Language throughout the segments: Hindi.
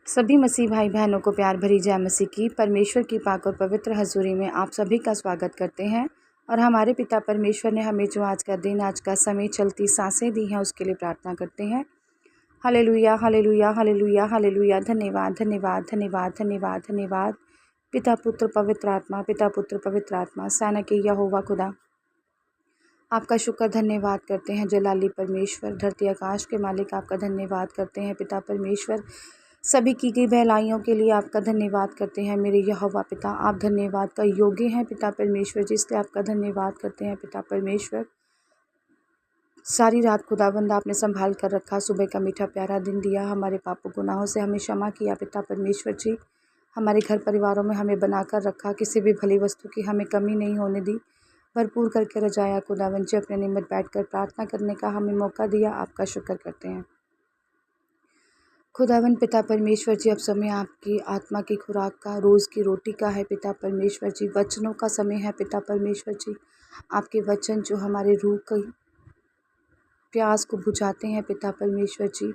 सभी मसीह भाई बहनों को प्यार भरी जय मसीह की। परमेश्वर की पाक और पवित्र हजूरी में आप सभी का स्वागत करते हैं और हमारे पिता परमेश्वर ने हमें जो आज का दिन, आज का समय, चलती सांसें दी हैं उसके लिए प्रार्थना करते हैं। Hallelujah, hallelujah, hallelujah, hallelujah. धन्यवाद, धन्यवाद, धन्यवाद, धन्यवाद, धन्यवाद। पिता पुत्र पवित्र आत्मा, पिता पुत्र पवित्र आत्मा, सेना के यहोवा खुदा, आपका शुक्र धन्यवाद करते हैं। जलाली परमेश्वर, धरती आकाश के मालिक, आपका धन्यवाद करते हैं। पिता परमेश्वर, सभी की गई भलाइयों के लिए आपका धन्यवाद करते हैं। मेरे यहोवा पिता, आप धन्यवाद का योग्य हैं पिता परमेश्वर जी, इसलिए आपका धन्यवाद करते हैं पिता परमेश्वर। सारी रात खुदाबंद आपने संभाल कर रखा, सुबह का मीठा प्यारा दिन दिया, हमारे पापों गुनाहों से हमें क्षमा किया पिता परमेश्वर जी। हमारे घर परिवारों में हमें बनाकर रखा, किसी भी भली वस्तु की हमें कमी नहीं होने दी, भरपूर करके रजाया खुदावंद जी। अपने निमित्त बैठकर प्रार्थना करने का हमें मौका दिया, आपका शुक्र करते हैं खुदावन पिता परमेश्वर जी। अब समय आपकी आत्मा की खुराक का, रोज़ की रोटी का है पिता परमेश्वर जी। वचनों का समय है पिता परमेश्वर जी। आपके वचन जो हमारे रूह की प्यास को बुझाते हैं पिता परमेश्वर जी,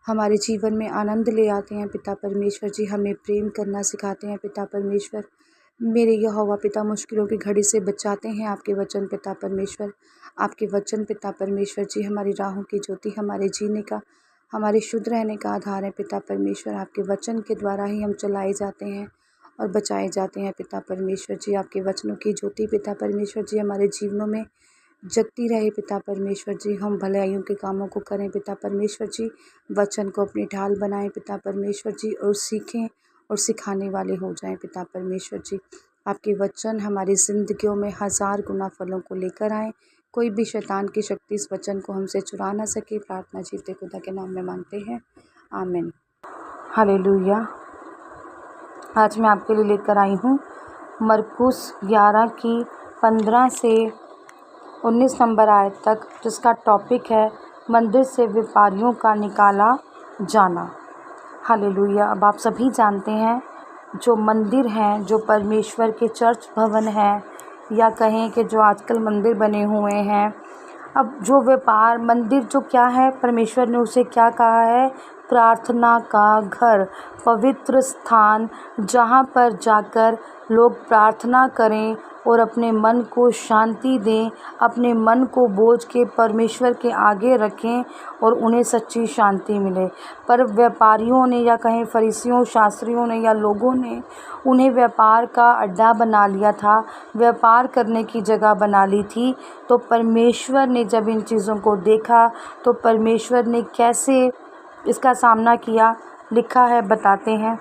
हमारे जीवन में आनंद ले आते हैं पिता परमेश्वर जी, हमें प्रेम करना सिखाते हैं पिता परमेश्वर। मेरे यहोवा पिता, मुश्किलों की घड़ी से बचाते हैं आपके वचन पिता परमेश्वर। आपके वचन पिता परमेश्वर जी हमारी राहों की ज्योति, हमारे जीने का, हमारे शुद्ध रहने का आधार है पिता परमेश्वर। आपके वचन के द्वारा ही हम चलाए जाते हैं और बचाए जाते हैं पिता परमेश्वर जी। आपके वचनों की ज्योति पिता परमेश्वर जी हमारे जीवनों में जगती रहे पिता परमेश्वर जी। हम भलाइयों के कामों को करें पिता परमेश्वर जी, वचन को अपनी ढाल बनाएं पिता परमेश्वर जी, और सीखें और सिखाने वाले हो जाएं पिता परमेश्वर जी। आपके वचन हमारी ज़िंदगियों में 1000 गुना फलों को लेकर आएँ। कोई भी शैतान की शक्ति इस वचन को हमसे चुरा ना सके। प्रार्थना जीवते खुदा के नाम में मांगते हैं, आमीन। हालेलुया। आज मैं आपके लिए लेकर आई हूँ मरकुस 11 की 15 से 19 नंबर आयत तक, जिसका टॉपिक है मंदिर से व्यापारियों का निकाला जाना। हालेलुया। अब आप सभी जानते हैं जो मंदिर हैं, जो परमेश्वर के चर्च भवन हैं, या कहें कि जो आजकल मंदिर बने हुए हैं, अब जो व्यापार मंदिर जो क्या है, परमेश्वर ने उसे क्या कहा है? प्रार्थना का घर, पवित्र स्थान, जहाँ पर जाकर लोग प्रार्थना करें और अपने मन को शांति दें, अपने मन को बोझ के परमेश्वर के आगे रखें और उन्हें सच्ची शांति मिले। पर व्यापारियों ने, या कहें फरीसियों, शास्त्रियों ने, या लोगों ने उन्हें व्यापार का अड्डा बना लिया था, व्यापार करने की जगह बना ली थी। तो परमेश्वर ने जब इन चीज़ों को देखा तो परमेश्वर ने कैसे इसका सामना किया, लिखा है, बताते हैं।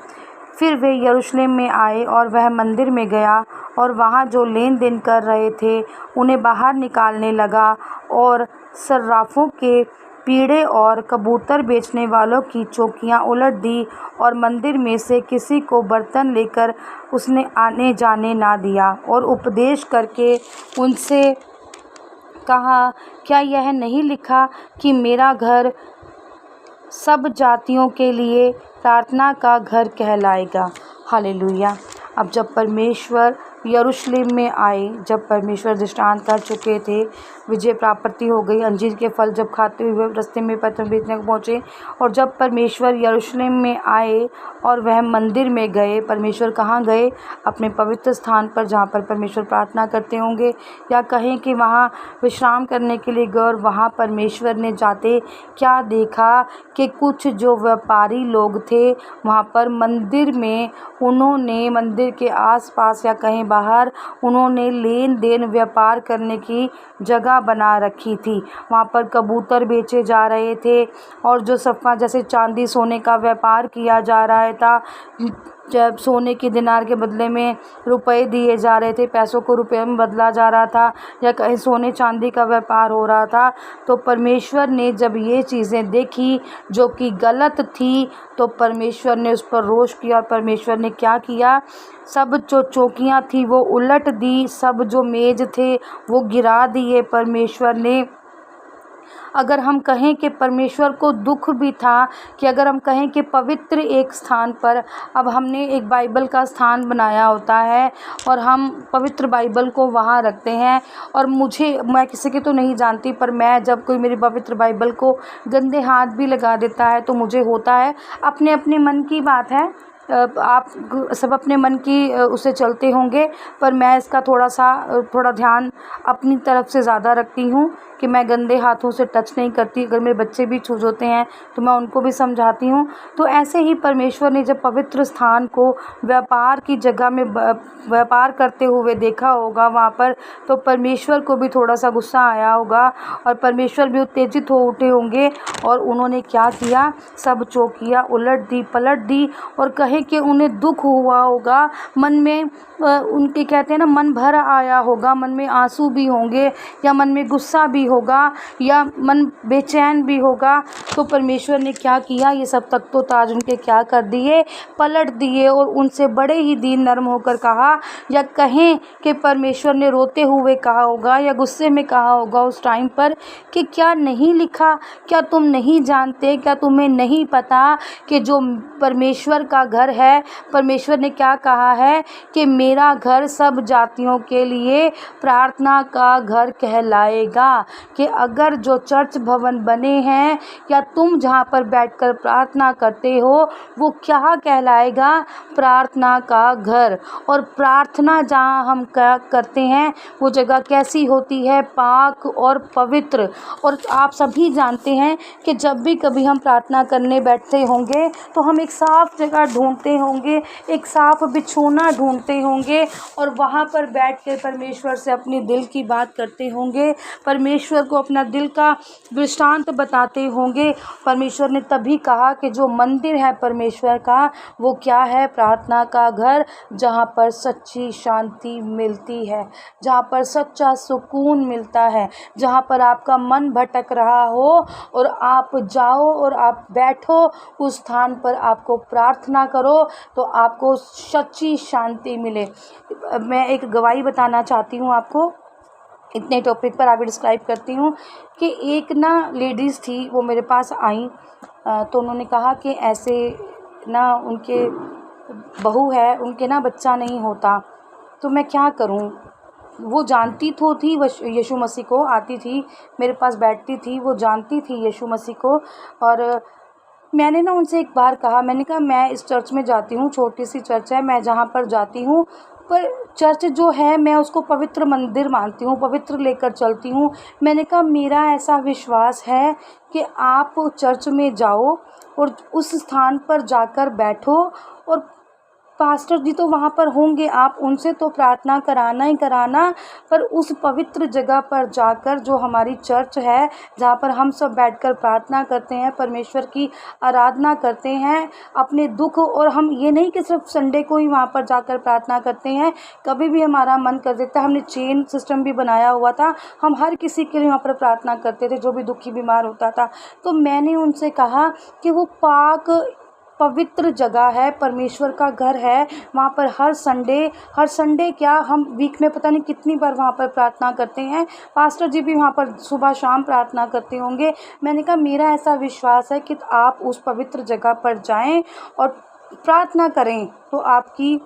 फिर वे यरूशलेम में आए और वह मंदिर में गया और वहाँ जो लेन देन कर रहे थे उन्हें बाहर निकालने लगा और सर्राफों के पीढ़े और कबूतर बेचने वालों की चौकियाँ उलट दी और मंदिर में से किसी को बर्तन लेकर उसने आने जाने ना दिया, और उपदेश करके उनसे कहा, क्या यह नहीं लिखा कि मेरा घर सब जातियों के लिए प्रार्थना का घर कहलाएगा? हालेलुया। अब जब परमेश्वर यरूशलेम में आए, जब परमेश्वर दृष्टांत कर चुके थे, विजय प्राप्ति हो गई, अंजीर के फल जब खाते हुए रास्ते में पत्थर बेचने को पहुँचे, और जब परमेश्वर यरूशलेम में आए और वह मंदिर में गए, परमेश्वर कहाँ गए? अपने पवित्र स्थान पर, जहाँ पर परमेश्वर प्रार्थना करते होंगे, या कहें कि वहाँ विश्राम करने के लिए गए। और वहाँ परमेश्वर ने जाते क्या देखा कि कुछ जो व्यापारी लोग थे वहाँ पर मंदिर में, उन्होंने मंदिर के आसपास या कहीं बाहर उन्होंने लेन देन, व्यापार करने की जगह बना रखी थी। वहाँ पर कबूतर बेचे जा रहे थे और जो सफ़ा जैसे चांदी सोने का व्यापार किया जा रहा था, जब सोने की दिनार के बदले में रुपए दिए जा रहे थे, पैसों को रुपए में बदला जा रहा था, या कहीं सोने चांदी का व्यापार हो रहा था। तो परमेश्वर ने जब ये चीज़ें देखी जो कि गलत थी, तो परमेश्वर ने उस पर रोष किया। और परमेश्वर ने क्या किया? सब जो चौकियाँ थी वो उलट दी, सब जो मेज थे वो गिरा दिए परमेश्वर ने। अगर हम कहें कि परमेश्वर को दुख भी था कि अगर हम कहें कि पवित्र एक स्थान पर, अब हमने एक बाइबल का स्थान बनाया होता है और हम पवित्र बाइबल को वहाँ रखते हैं, और मैं किसी की तो नहीं जानती, पर मैं जब कोई मेरी पवित्र बाइबल को गंदे हाथ भी लगा देता है तो मुझे होता है। अपने अपने मन की बात है, आप सब अपने मन की उसे चलते होंगे, पर मैं इसका थोड़ा ध्यान अपनी तरफ से ज़्यादा रखती हूँ कि मैं गंदे हाथों से टच नहीं करती। अगर मेरे बच्चे भी छू होते हैं तो मैं उनको भी समझाती हूँ। तो ऐसे ही परमेश्वर ने जब पवित्र स्थान को व्यापार की जगह में व्यापार करते हुए देखा होगा वहाँ पर, तो परमेश्वर को भी थोड़ा सा गुस्सा आया होगा और परमेश्वर भी उत्तेजित हो उठे होंगे। और उन्होंने क्या किया, सब चौकियाँ उलट दी पलट दी, और कहे कि उन्हें दुख हुआ होगा मन में, उनके कहते हैं ना, मन भर आया होगा, मन में आंसू भी होंगे या मन में गुस्सा भी होगा या मन बेचैन भी होगा। तो परमेश्वर ने क्या किया, ये सब तख्तो ताज उनके क्या कर दिए, पलट दिए, और उनसे बड़े ही दीन नर्म होकर कहा, या कहें कि परमेश्वर ने रोते हुए कहा होगा या गुस्से में कहा होगा उस टाइम पर कि क्या नहीं लिखा, क्या तुम नहीं जानते, क्या तुम्हें नहीं पता कि जो परमेश्वर का घर है, परमेश्वर ने क्या कहा है कि मेरा घर सब जातियों के लिए प्रार्थना का घर कहलाएगा। कि अगर जो चर्च भवन बने हैं या तुम जहाँ पर बैठकर प्रार्थना करते हो वो क्या कहलाएगा, प्रार्थना का घर। और प्रार्थना जहाँ हम करते हैं वो जगह कैसी होती है, पाक और पवित्र। और आप सभी जानते हैं कि जब भी कभी हम प्रार्थना करने बैठते होंगे तो हम एक साफ़ जगह ढूंढते होंगे, एक साफ़ बिछौना ढूंढते होंगे और वहाँ पर बैठ कर परमेश्वर से अपने दिल की बात करते होंगे, परमेश्वर को अपना दिल का दृष्टांत बताते होंगे। परमेश्वर ने तभी कहा कि जो मंदिर है परमेश्वर का वो क्या है, प्रार्थना का घर, जहाँ पर सच्ची शांति मिलती है, जहाँ पर सच्चा सुकून मिलता है, जहाँ पर आपका मन भटक रहा हो और आप जाओ और आप बैठो उस स्थान पर, आपको प्रार्थना करो तो आपको सच्ची शांति मिले। मैं एक गवाही बताना चाहती हूँ आपको, इतने टॉपिक पर आगे डिस्क्राइब करती हूँ कि एक ना लेडीज़ थी, वो मेरे पास आई, तो उन्होंने कहा कि ऐसे ना उनके बहू है, उनके ना बच्चा नहीं होता, तो मैं क्या करूँ। वो जानती तो थी यीशु मसीह को, आती थी मेरे पास बैठती थी, वो जानती थी यीशु मसीह को। और मैंने ना उनसे एक बार कहा, मैंने कहा मैं इस चर्च में जाती हूँ, छोटी सी चर्च है, मैं जहाँ पर जाती हूँ, पर चर्च जो है मैं उसको पवित्र मंदिर मानती हूँ, पवित्र लेकर चलती हूँ। मैंने कहा मेरा ऐसा विश्वास है कि आप चर्च में जाओ और उस स्थान पर जाकर बैठो, और पास्टर जी तो वहाँ पर होंगे, आप उनसे तो प्रार्थना कराना ही कराना, पर उस पवित्र जगह पर जाकर जो हमारी चर्च है, जहाँ पर हम सब बैठकर प्रार्थना करते हैं, परमेश्वर की आराधना करते हैं अपने दुख, और हम ये नहीं कि सिर्फ संडे को ही वहाँ पर जाकर प्रार्थना करते हैं, कभी भी हमारा मन कर देता है। हमने चेन सिस्टम भी बनाया हुआ था, हम हर किसी के लिए वहाँ पर प्रार्थना करते थे जो भी दुखी बीमार होता था। तो मैंने उनसे कहा कि वो पाक पवित्र जगह है, परमेश्वर का घर है, वहाँ पर हर संडे क्या, हम वीक में पता नहीं कितनी बार वहाँ पर प्रार्थना करते हैं, पास्टर जी भी वहाँ पर सुबह शाम प्रार्थना करते होंगे। मैंने कहा मेरा ऐसा विश्वास है कि आप उस पवित्र जगह पर जाएं और प्रार्थना करें तो आपकी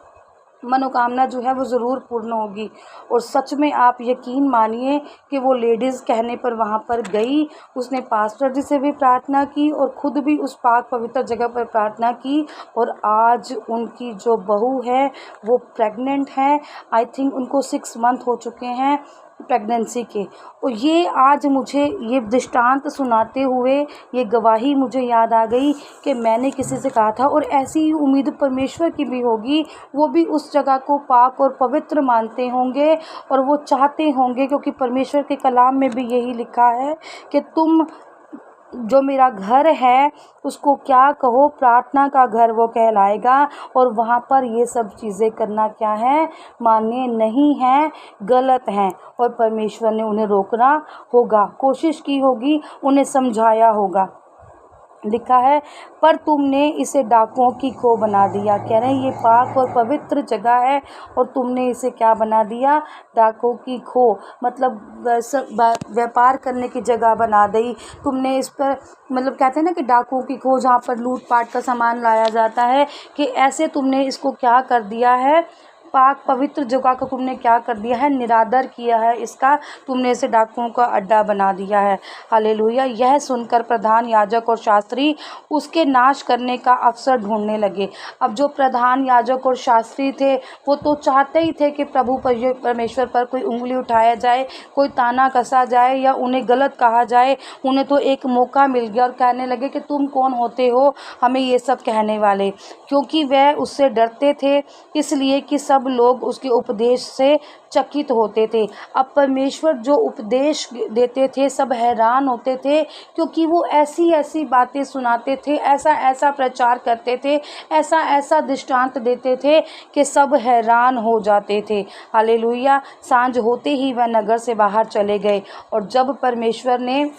मनोकामना जो है वो ज़रूर पूर्ण होगी। और सच में आप यकीन मानिए कि वो लेडीज़ कहने पर वहाँ पर गई, उसने पास्टर जी से भी प्रार्थना की और ख़ुद भी उस पाक पवित्र जगह पर प्रार्थना की, और आज उनकी जो बहू है वो प्रेग्नेंट है। आई थिंक उनको 6 मंथ हो चुके हैं प्रेगनेंसी के। और ये आज मुझे ये दृष्टांत सुनाते हुए ये गवाही मुझे याद आ गई कि मैंने किसी से कहा था, और ऐसी ही उम्मीद परमेश्वर की भी होगी, वो भी उस जगह को पाक और पवित्र मानते होंगे और वो चाहते होंगे, क्योंकि परमेश्वर के कलाम में भी यही लिखा है कि तुम जो मेरा घर है उसको क्या कहो, प्रार्थना का घर वो कहलाएगा। और वहाँ पर ये सब चीज़ें करना क्या है, मान्य नहीं है, गलत हैं, और परमेश्वर ने उन्हें रोकना होगा, कोशिश की होगी, उन्हें समझाया होगा। लिखा है, पर तुमने इसे डाकुओं की खो बना दिया। कह रहे हैं ये पाक और पवित्र जगह है और तुमने इसे क्या बना दिया, डाकुओं की खो, मतलब व्यापार करने की जगह बना दी तुमने इस पर। मतलब कहते हैं ना कि डाकुओं की खो, जहाँ पर लूटपाट का सामान लाया जाता है, कि ऐसे तुमने इसको क्या कर दिया है, पाक पवित्र जगह को तुमने क्या कर दिया है, निरादर किया है इसका, तुमने इसे डाकुओं का अड्डा बना दिया है। हालेलुया। यह सुनकर प्रधान याजक और शास्त्री उसके नाश करने का अवसर ढूंढने लगे। अब जो प्रधान याजक और शास्त्री थे वो तो चाहते ही थे कि प्रभु परमेश्वर पर कोई उंगली उठाया जाए, कोई ताना कसा जाए या उन्हें गलत कहा जाए। उन्हें तो एक मौका मिल गया और कहने लगे कि तुम कौन होते हो हमें ये सब कहने वाले, क्योंकि वह उससे डरते थे, इसलिए कि सब लोग उसके उपदेश से चकित होते थे। अब परमेश्वर जो उपदेश देते थे सब हैरान होते थे, क्योंकि वो ऐसी ऐसी बातें सुनाते थे, ऐसा ऐसा प्रचार करते थे, ऐसा ऐसा दृष्टांत देते थे कि सब हैरान हो जाते थे। हालेलुया। सांझ होते ही वह नगर से बाहर चले गए, और जब परमेश्वर ने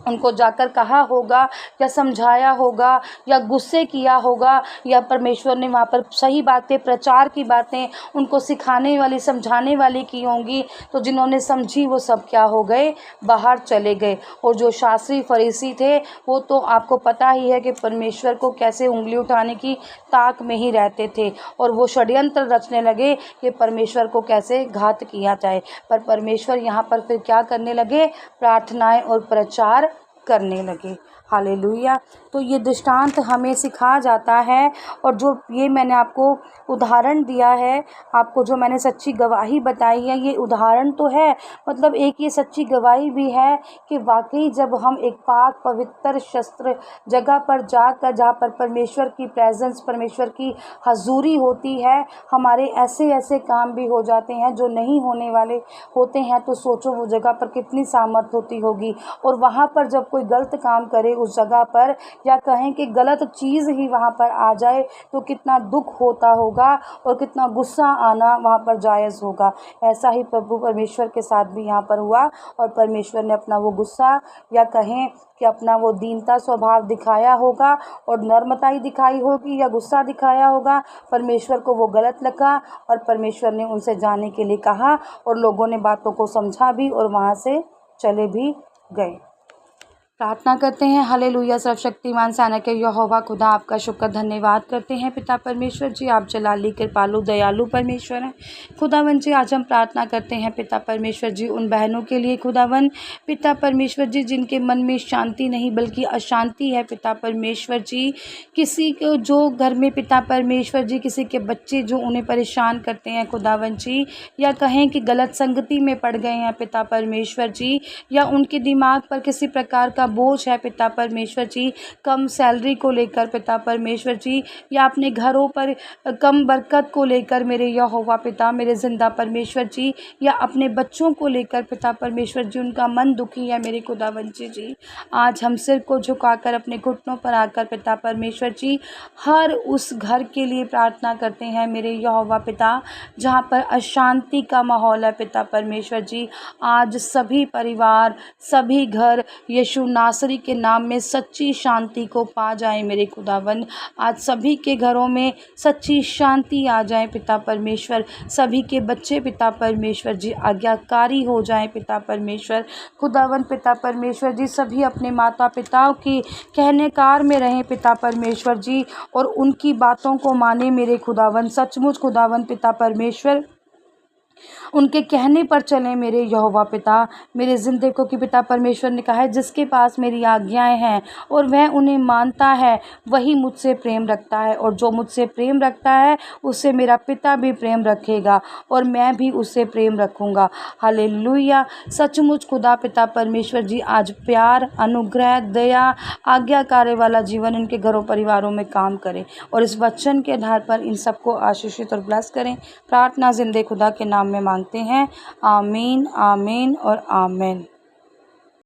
उनको जाकर कहा होगा या समझाया होगा या गुस्से किया होगा, या परमेश्वर ने वहाँ पर सही बातें, प्रचार की बातें उनको सिखाने वाली, समझाने वाली की होंगी, तो जिन्होंने समझी वो सब क्या हो गए, बाहर चले गए। और जो शास्त्री फरीसी थे वो तो आपको पता ही है कि परमेश्वर को कैसे उंगली उठाने की ताक में ही रहते थे, और वो षड्यंत्र रचने लगे कि परमेश्वर को कैसे घात किया जाए। पर परमेश्वर यहाँ पर फिर क्या करने लगे, प्रार्थनाएं और प्रचार करने लगे। हालेलुया। तो ये दृष्टांत हमें सिखा जाता है, और जो ये मैंने आपको उदाहरण दिया है, आपको जो मैंने सच्ची गवाही बताई है, ये उदाहरण तो है, मतलब एक ये सच्ची गवाही भी है कि वाकई जब हम एक पाक पवित्र शस्त्र जगह पर जाकर, जहाँ पर परमेश्वर की प्रेजेंस, परमेश्वर की हजूरी होती है, हमारे ऐसे ऐसे काम भी हो जाते हैं जो नहीं होने वाले होते हैं। तो सोचो वो जगह पर कितनी सामर्थ होती होगी, और वहाँ पर जब कोई गलत काम करे उस जगह पर, या कहें कि गलत चीज़ ही वहाँ पर आ जाए, तो कितना दुख होता होगा और कितना गुस्सा आना वहाँ पर जायज़ होगा। ऐसा ही प्रभु परमेश्वर के साथ भी यहाँ पर हुआ, और परमेश्वर ने अपना वो गुस्सा, या कहें कि अपना वो दीनता स्वभाव दिखाया होगा, और नर्मता दिखाई होगी या गुस्सा दिखाया होगा। परमेश्वर को वो गलत लगा, और परमेश्वर ने उनसे जाने के लिए कहा, और लोगों ने बातों को समझा भी और वहाँ से चले भी गए। प्रार्थना करते हैं। हालेलुया। सर्वशक्तिमान सेना के यहोवा खुदा, आपका शुक्र धन्यवाद करते हैं पिता परमेश्वर जी, आप जलाली कृपालु दयालु परमेश्वर हैं। खुदावन जी, आज हम प्रार्थना करते हैं पिता परमेश्वर जी उन बहनों के लिए, खुदावन पिता परमेश्वर जी जिनके मन में शांति नहीं बल्कि अशांति है पिता परमेश्वर जी। किसी को जो घर में पिता परमेश्वर जी किसी के बच्चे जो उन्हें परेशान करते हैं खुदावन जी, या कहें कि गलत संगति में पड़ गए हैं पिता परमेश्वर जी, या उनके दिमाग पर किसी प्रकार का बोझ है पिता परमेश्वर जी, कम सैलरी को लेकर पिता परमेश्वर जी, या अपने घरों पर कम बरकत को लेकर मेरे यहोवा पिता, मेरे जिंदा परमेश्वर जी, या अपने बच्चों को लेकर पिता परमेश्वर जी उनका मन दुखी है मेरे खुदावंशी जी। आज हम सिर को झुकाकर अपने घुटनों पर आकर पिता परमेश्वर जी हर उस घर के लिए प्रार्थना करते हैं मेरे यहोवा पिता जहाँ पर अशांति का माहौल है पिता परमेश्वर जी। आज सभी परिवार, सभी घर यीशु नासरी के नाम में सच्ची शांति को पा जाए मेरे खुदावन। आज सभी के घरों में सच्ची शांति आ जाए पिता परमेश्वर। सभी के बच्चे पिता परमेश्वर जी आज्ञाकारी हो जाए पिता परमेश्वर। खुदावन पिता परमेश्वर जी सभी अपने माता पिताओं की कहनेकार में रहें पिता परमेश्वर जी, और उनकी बातों को माने मेरे खुदावन। सचमुच खुदावन पिता परमेश्वर उनके कहने पर चलें मेरे यहोवा पिता। मेरे जिंदगी की पिता परमेश्वर ने कहा है जिसके पास मेरी आज्ञाएं हैं और वह उन्हें मानता है वही मुझसे प्रेम रखता है, और जो मुझसे प्रेम रखता है उससे मेरा पिता भी प्रेम रखेगा और मैं भी उससे प्रेम रखूँगा। हालेलुया। सचमुच खुदा पिता परमेश्वर जी आज प्यार, अनुग्रह, दया, आज्ञाकारी वाला जीवन इनके घरों परिवारों में काम करें, और इस वचन के आधार पर इन सबको आशीषित और ब्लेस करें। प्रार्थना जिंदे खुदा के नाम में मांगते हैं। आमीन, आमीन और आमीन।